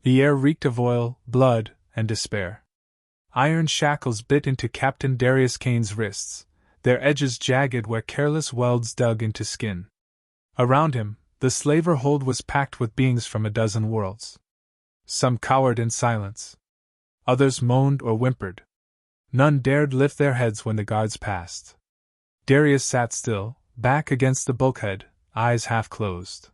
The air reeked of oil, blood, and despair. Iron shackles bit into Captain Darius Kane's wrists, their edges jagged where careless welds dug into skin. Around him, the slaver hold was packed with beings from a dozen worlds. Some cowered in silence. Others moaned or whimpered. None dared lift their heads when the guards passed. Darius sat still, back against the bulkhead, eyes half closed.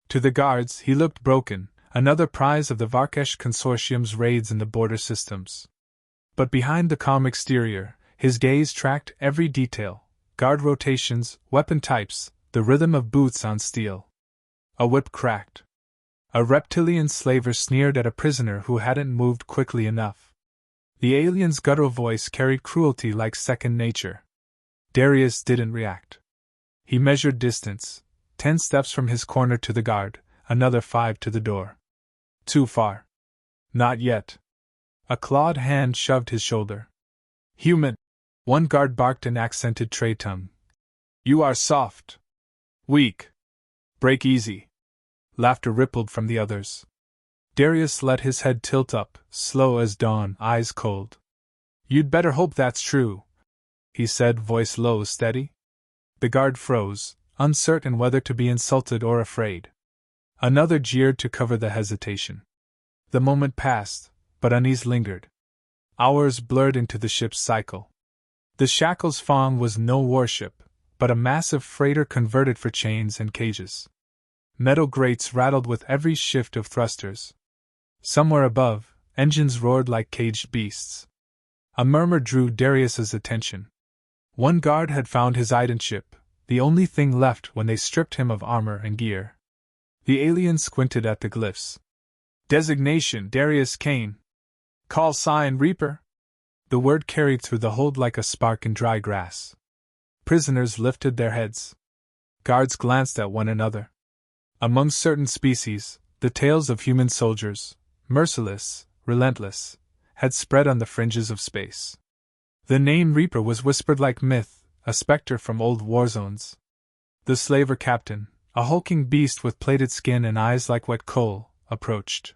To the guards, he looked broken, another prize of the Varkesh Consortium's raids in the border systems. But behind the calm exterior, his gaze tracked every detail: guard rotations, weapon types, the rhythm of boots on steel. A whip cracked. A reptilian slaver sneered at a prisoner who hadn't moved quickly enough. The alien's guttural voice carried cruelty like second nature. Darius didn't react. He measured distance, 10 steps from his corner to the guard, another 5 to the door. Too far. Not yet. A clawed hand shoved his shoulder. Human! One guard barked in accented Traytum. You are soft. Weak. Break easy. Laughter rippled from the others. Darius let his head tilt up, slow as dawn, eyes cold. You'd better hope that's true, he said, voice low, steady. The guard froze, uncertain whether to be insulted or afraid. Another jeered to cover the hesitation. The moment passed, but unease lingered. Hours blurred into the ship's cycle. The Shackles Fong was no warship, but a massive freighter converted for chains and cages. Metal grates rattled with every shift of thrusters. Somewhere above, engines roared like caged beasts. A murmur drew Darius's attention. One guard had found his identship, the only thing left when they stripped him of armor and gear. The alien squinted at the glyphs. Designation: Darius Kane. Callsign: Reaper. The word carried through the hold like a spark in dry grass. Prisoners lifted their heads. Guards glanced at one another. Among certain species, the tales of human soldiers, merciless, relentless, had spread on the fringes of space. The name Reaper was whispered like myth, a specter from old war zones. The slaver captain, a hulking beast with plated skin and eyes like wet coal, approached.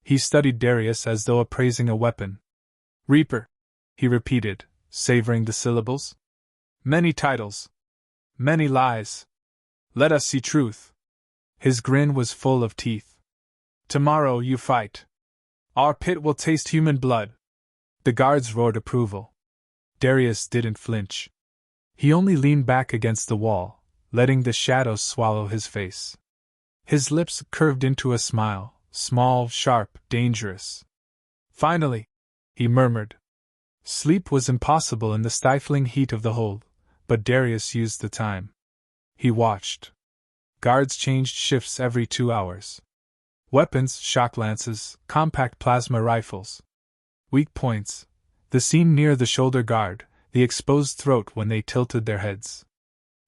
He studied Darius as though appraising a weapon. Reaper, he repeated, savoring the syllables. Many titles. Many lies. Let us see truth. His grin was full of teeth. Tomorrow you fight. Our pit will taste human blood. The guards roared approval. Darius didn't flinch. He only leaned back against the wall, letting the shadows swallow his face. His lips curved into a smile, small, sharp, dangerous. Finally, he murmured. Sleep was impossible in the stifling heat of the hold, but Darius used the time. He watched. Guards changed shifts every 2 hours. Weapons: shock lances, compact plasma rifles. Weak points: the seam near the shoulder guard, the exposed throat when they tilted their heads.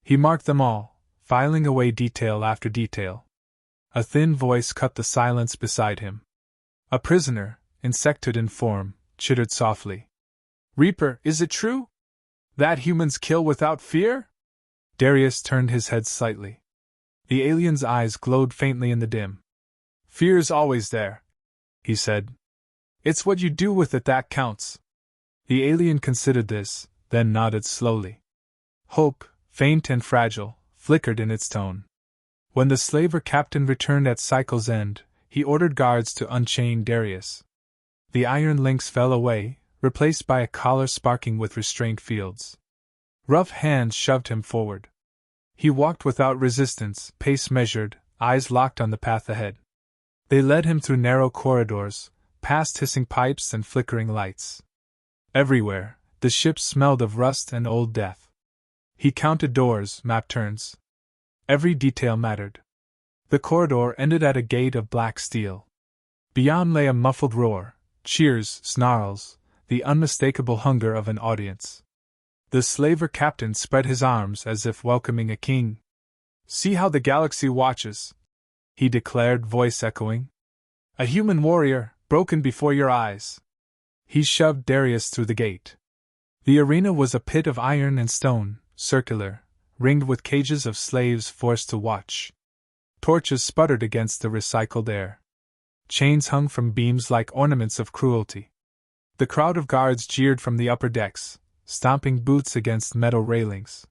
He marked them all, filing away detail after detail. A thin voice cut the silence beside him. A prisoner, insectoid in form, chittered softly. Reaper, is it true? That humans kill without fear? Darius turned his head slightly. The alien's eyes glowed faintly in the dim. Fear's always there, he said. It's what you do with it that counts. The alien considered this, then nodded slowly. Hope, faint and fragile, flickered in its tone. When the slaver captain returned at cycle's end, he ordered guards to unchain Darius. The iron links fell away, replaced by a collar sparking with restraint fields. Rough hands shoved him forward. He walked without resistance, pace measured, eyes locked on the path ahead. They led him through narrow corridors, past hissing pipes and flickering lights. Everywhere, the ship smelled of rust and old death. He counted doors, map turns. Every detail mattered. The corridor ended at a gate of black steel. Beyond lay a muffled roar, cheers, snarls, the unmistakable hunger of an audience. The slaver captain spread his arms as if welcoming a king. See how the galaxy watches, he declared, voice echoing. A human warrior, broken before your eyes. He shoved Darius through the gate. The arena was a pit of iron and stone, circular, ringed with cages of slaves forced to watch. Torches sputtered against the recycled air. Chains hung from beams like ornaments of cruelty. The crowd of guards jeered from the upper decks, stomping boots against metal railings.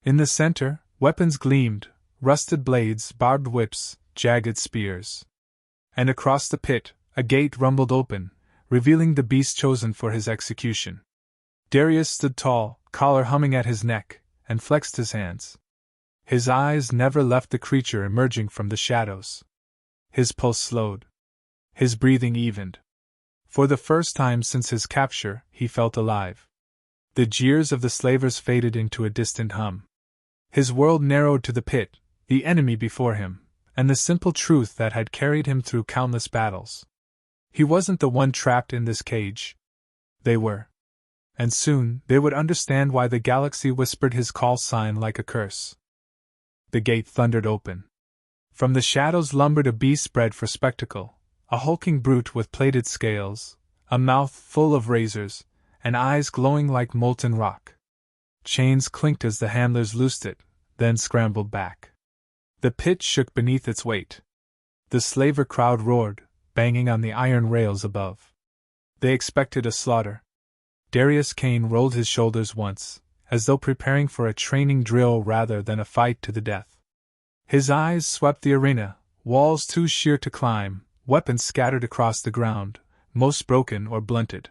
In the center, weapons gleamed, rusted blades, barbed whips, jagged spears. And across the pit, a gate rumbled open, revealing the beast chosen for his execution. Darius stood tall, collar humming at his neck, and flexed his hands. His eyes never left the creature emerging from the shadows. His pulse slowed. His breathing evened. For the first time since his capture, he felt alive. The jeers of the slavers faded into a distant hum. His world narrowed to the pit, the enemy before him, and the simple truth that had carried him through countless battles. He wasn't the one trapped in this cage. They were. And soon they would understand why the galaxy whispered his call sign like a curse. The gate thundered open. From the shadows lumbered a beast bred for spectacle, a hulking brute with plated scales, a mouth full of razors, and eyes glowing like molten rock. Chains clinked as the handlers loosed it, then scrambled back. The pit shook beneath its weight. The slaver crowd roared, banging on the iron rails above. They expected a slaughter. Darius Kane rolled his shoulders once, as though preparing for a training drill rather than a fight to the death. His eyes swept the arena, walls too sheer to climb, weapons scattered across the ground, most broken or blunted.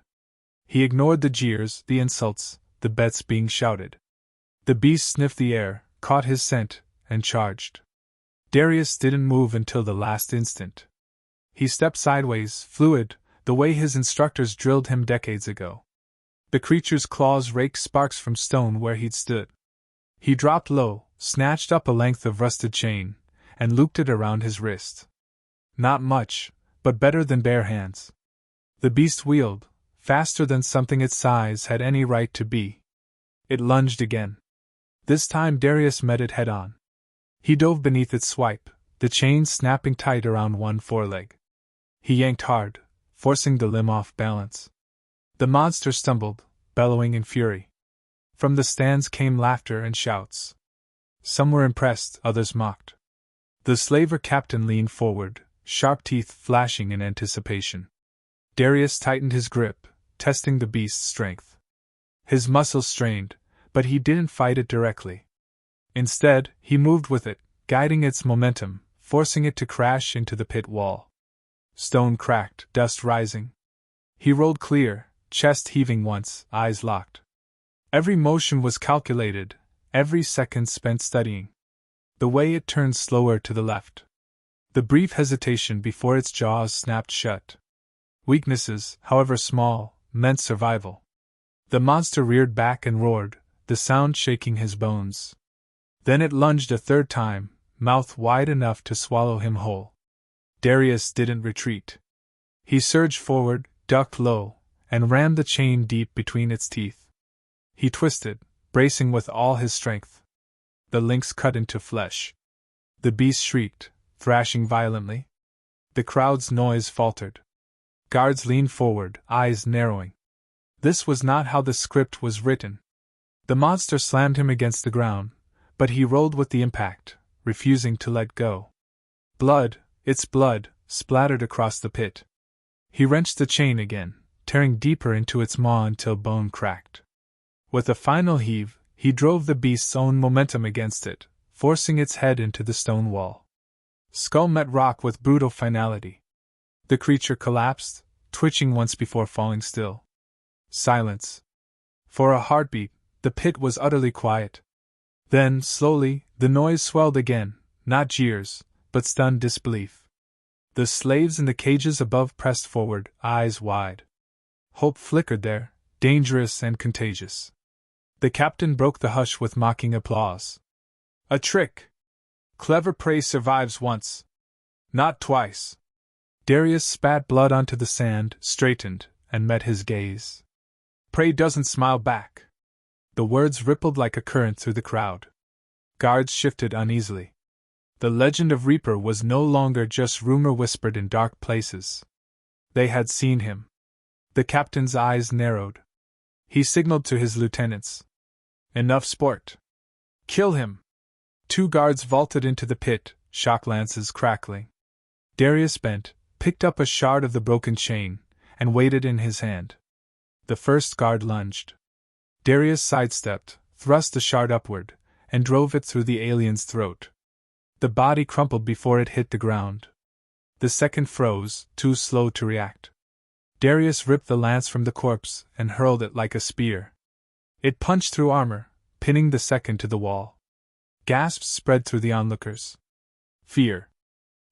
He ignored the jeers, the insults, the bets being shouted. The beast sniffed the air, caught his scent, and charged. Darius didn't move until the last instant. He stepped sideways, fluid, the way his instructors drilled him decades ago. The creature's claws raked sparks from stone where he'd stood. He dropped low, snatched up a length of rusted chain, and looped it around his wrist. Not much, but better than bare hands. The beast wheeled, faster than something its size had any right to be. It lunged again. This time Darius met it head-on. He dove beneath its swipe, the chain snapping tight around one foreleg. He yanked hard, forcing the limb off balance. The monster stumbled, bellowing in fury. From the stands came laughter and shouts. Some were impressed, others mocked. The slaver captain leaned forward, sharp teeth flashing in anticipation. Darius tightened his grip, testing the beast's strength. His muscles strained, but he didn't fight it directly. Instead, he moved with it, guiding its momentum, forcing it to crash into the pit wall. Stone cracked, dust rising. He rolled clear, chest heaving once, eyes locked. Every motion was calculated, every second spent studying. The way it turned slower to the left. The brief hesitation before its jaws snapped shut. Weaknesses, however small, meant survival. The monster reared back and roared, the sound shaking his bones. Then it lunged a third time, mouth wide enough to swallow him whole. Darius didn't retreat. He surged forward, ducked low, and rammed the chain deep between its teeth. He twisted, bracing with all his strength. The links cut into flesh. The beast shrieked, thrashing violently. The crowd's noise faltered. Guards leaned forward, eyes narrowing. This was not how the script was written. The monster slammed him against the ground, but he rolled with the impact, refusing to let go. Blood, its blood, splattered across the pit. He wrenched the chain again, tearing deeper into its maw until bone cracked. With a final heave, he drove the beast's own momentum against it, forcing its head into the stone wall. Skull met rock with brutal finality. The creature collapsed, twitching once before falling still. Silence. For a heartbeat, the pit was utterly quiet. Then, slowly, the noise swelled again, not jeers, but stunned disbelief. The slaves in the cages above pressed forward, eyes wide. Hope flickered there, dangerous and contagious. The captain broke the hush with mocking applause. A trick! Clever prey survives once. Not twice. Darius spat blood onto the sand, straightened, and met his gaze. Prey doesn't smile back. The words rippled like a current through the crowd. Guards shifted uneasily. The legend of Reaper was no longer just rumor whispered in dark places. They had seen him. The captain's eyes narrowed. He signaled to his lieutenants. Enough sport. Kill him. 2 guards vaulted into the pit, shock lances crackling. Darius bent, picked up a shard of the broken chain, and weighed it in his hand. The first guard lunged. Darius sidestepped, thrust the shard upward, and drove it through the alien's throat. The body crumpled before it hit the ground. The second froze, too slow to react. Darius ripped the lance from the corpse and hurled it like a spear. It punched through armor, pinning the second to the wall. Gasps spread through the onlookers. Fear.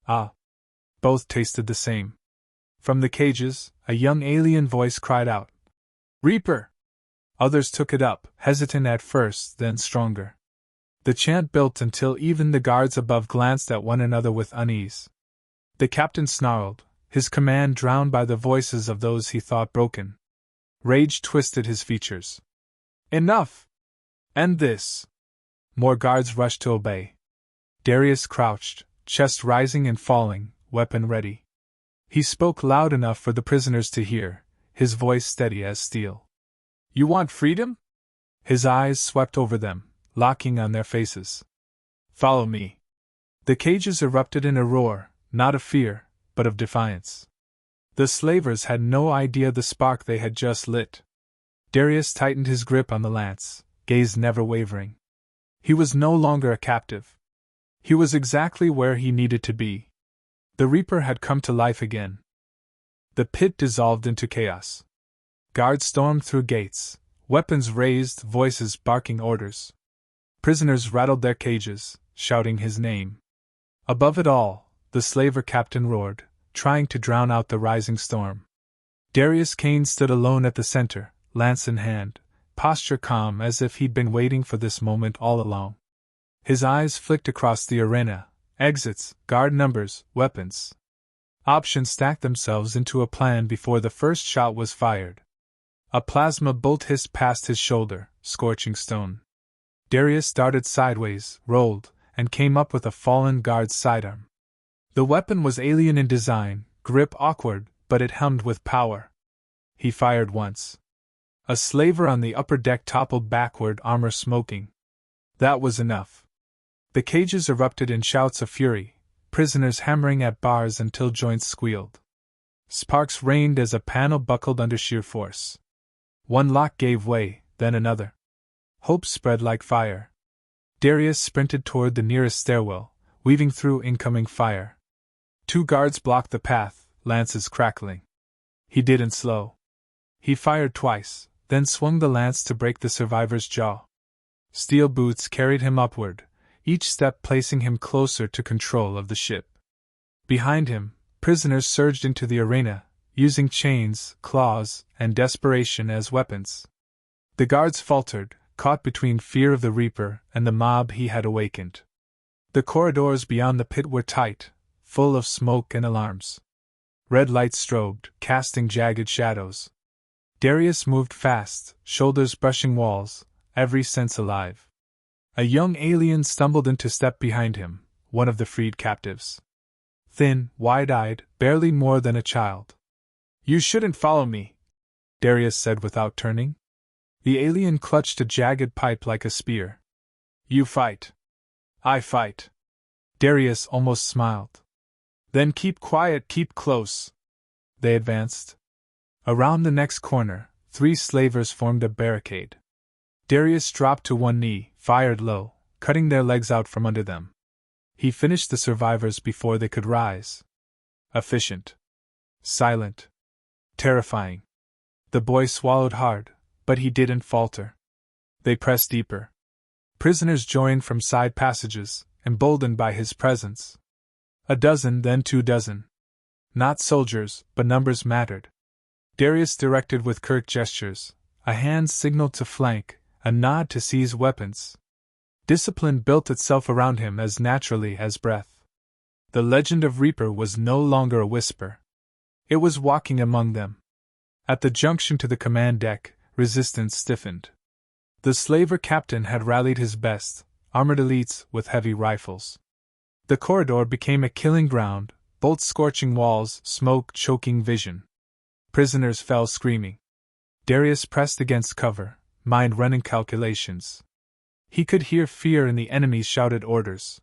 Ah. Both tasted the same. From the cages, a young alien voice cried out, "Reaper!" Others took it up, hesitant at first, then stronger. The chant built until even the guards above glanced at one another with unease. The captain snarled, his command drowned by the voices of those he thought broken. Rage twisted his features. "Enough! End this!" More guards rushed to obey. Darius crouched, chest rising and falling, weapon ready. He spoke loud enough for the prisoners to hear, his voice steady as steel. "You want freedom?" His eyes swept over them, locking on their faces. "Follow me." The cages erupted in a roar, not of fear, but of defiance. The slavers had no idea the spark they had just lit. Darius tightened his grip on the lance, gaze never wavering. He was no longer a captive. He was exactly where he needed to be. The Reaper had come to life again. The pit dissolved into chaos. Guards stormed through gates, weapons raised, voices barking orders. Prisoners rattled their cages, shouting his name. Above it all, the slaver captain roared, trying to drown out the rising storm. Darius Kane stood alone at the center, lance in hand, posture calm as if he'd been waiting for this moment all along. His eyes flicked across the arena, exits, guard numbers, weapons. Options stacked themselves into a plan before the first shot was fired. A plasma bolt hissed past his shoulder, scorching stone. Darius darted sideways, rolled, and came up with a fallen guard's sidearm. The weapon was alien in design, grip awkward, but it hummed with power. He fired once. A slaver on the upper deck toppled backward, armor smoking. That was enough. The cages erupted in shouts of fury, prisoners hammering at bars until joints squealed. Sparks rained as a panel buckled under sheer force. One lock gave way, then another. Hope spread like fire. Darius sprinted toward the nearest stairwell, weaving through incoming fire. 2 guards blocked the path, lances crackling. He didn't slow. He fired twice, then swung the lance to break the survivor's jaw. Steel boots carried him upward, each step placing him closer to control of the ship. Behind him, prisoners surged into the arena, using chains, claws, and desperation as weapons. The guards faltered, caught between fear of the Reaper and the mob he had awakened. The corridors beyond the pit were tight, full of smoke and alarms. Red lights strobed, casting jagged shadows. Darius moved fast, shoulders brushing walls, every sense alive. A young alien stumbled into step behind him, one of the freed captives. Thin, wide-eyed, barely more than a child. "You shouldn't follow me," Darius said without turning. The alien clutched a jagged pipe like a spear. "You fight. I fight." Darius almost smiled. "Then keep quiet, keep close." They advanced. Around the next corner, 3 slavers formed a barricade. Darius dropped to one knee, fired low, cutting their legs out from under them. He finished the survivors before they could rise. Efficient. Silent. Terrifying. The boy swallowed hard, but he didn't falter. They pressed deeper. Prisoners joined from side passages, emboldened by his presence. A dozen, then 2 dozen. Not soldiers, but numbers mattered. Darius directed with curt gestures, a hand signaled to flank, a nod to seize weapons. Discipline built itself around him as naturally as breath. The legend of Reaper was no longer a whisper. It was walking among them. At the junction to the command deck, resistance stiffened. The slaver captain had rallied his best, armored elites with heavy rifles. The corridor became a killing ground, bolts scorching walls, smoke choking vision. Prisoners fell screaming. Darius pressed against cover, mind running calculations. He could hear fear in the enemy's shouted orders.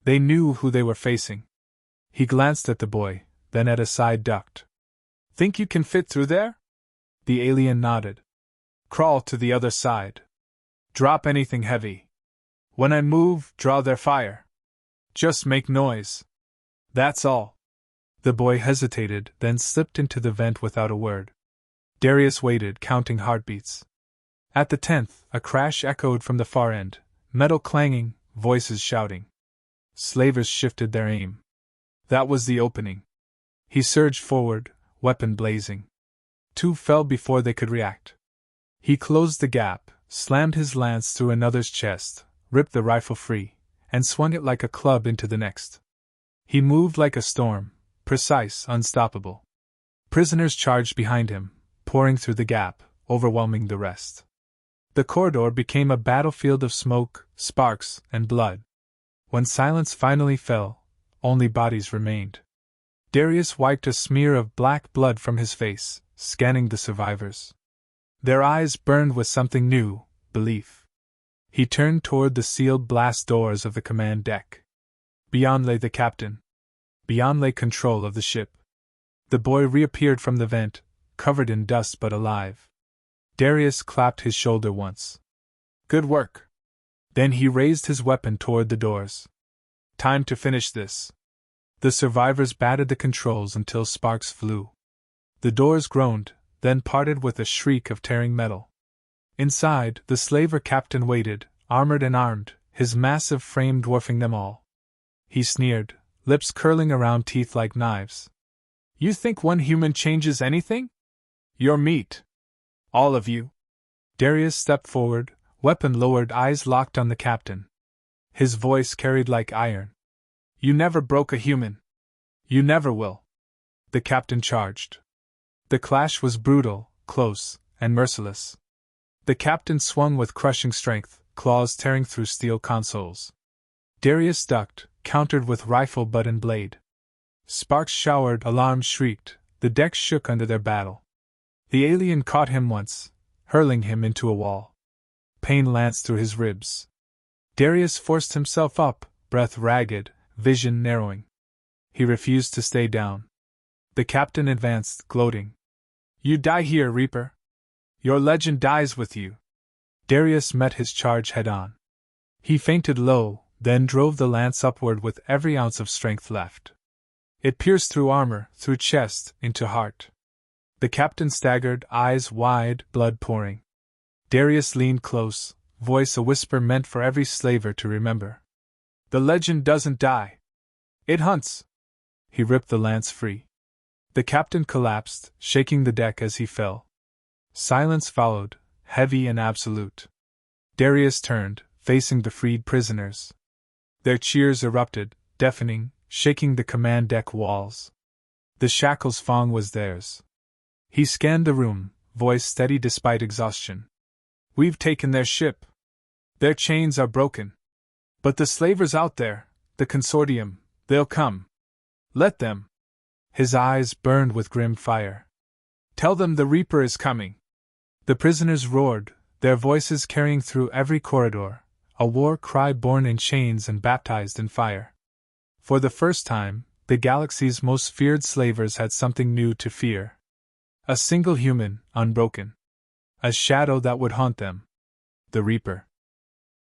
They knew who they were facing. He glanced at the boy, then at a side duct. Think you can fit through there? The alien nodded. Crawl to the other side. Drop anything heavy. When I move, draw their fire. Just make noise. That's all. The boy hesitated, then slipped into the vent without a word. Darius waited, counting heartbeats. At the 10th, a crash echoed from the far end, metal clanging, voices shouting. Slavers shifted their aim. That was the opening. He surged forward, weapon blazing. 2 fell before they could react. He closed the gap, slammed his lance through another's chest, ripped the rifle free, and swung it like a club into the next. He moved like a storm, precise, unstoppable. Prisoners charged behind him, pouring through the gap, overwhelming the rest. The corridor became a battlefield of smoke, sparks, and blood. When silence finally fell, only bodies remained. Darius wiped a smear of black blood from his face, scanning the survivors. Their eyes burned with something new, belief. He turned toward the sealed blast doors of the command deck. Beyond lay the captain. Beyond lay control of the ship. The boy reappeared from the vent, covered in dust but alive. Darius clapped his shoulder once. Good work. Then he raised his weapon toward the doors. Time to finish this. The survivors batted the controls until sparks flew. The doors groaned, then parted with a shriek of tearing metal. Inside, the slaver captain waited, armored and armed, his massive frame dwarfing them all. He sneered, lips curling around teeth like knives. You think one human changes anything? You're meat. All of you. Darius stepped forward, weapon lowered, eyes locked on the captain. His voice carried like iron. You never broke a human. You never will. The captain charged. The clash was brutal, close, and merciless. The captain swung with crushing strength, claws tearing through steel consoles. Darius ducked, countered with rifle butt and blade. Sparks showered, alarms shrieked, the deck shook under their battle. The alien caught him once, hurling him into a wall. Pain lanced through his ribs. Darius forced himself up, breath ragged, vision narrowing. He refused to stay down. The captain advanced, gloating. You die here, Reaper. Your legend dies with you. Darius met his charge head-on. He feinted low, then drove the lance upward with every ounce of strength left. It pierced through armor, through chest, into heart. The captain staggered, eyes wide, blood pouring. Darius leaned close, voice a whisper meant for every slaver to remember. The legend doesn't die. It hunts. He ripped the lance free. The captain collapsed, shaking the deck as he fell. Silence followed, heavy and absolute. Darius turned, facing the freed prisoners. Their cheers erupted, deafening, shaking the command deck walls. The shackles Fong was theirs. He scanned the room, voice steady despite exhaustion. We've taken their ship. Their chains are broken. But the slavers out there, the consortium, they'll come. Let them. His eyes burned with grim fire. Tell them the Reaper is coming. The prisoners roared, their voices carrying through every corridor, a war cry born in chains and baptized in fire. For the first time, the galaxy's most feared slavers had something new to fear. A single human, unbroken. A shadow that would haunt them. The Reaper.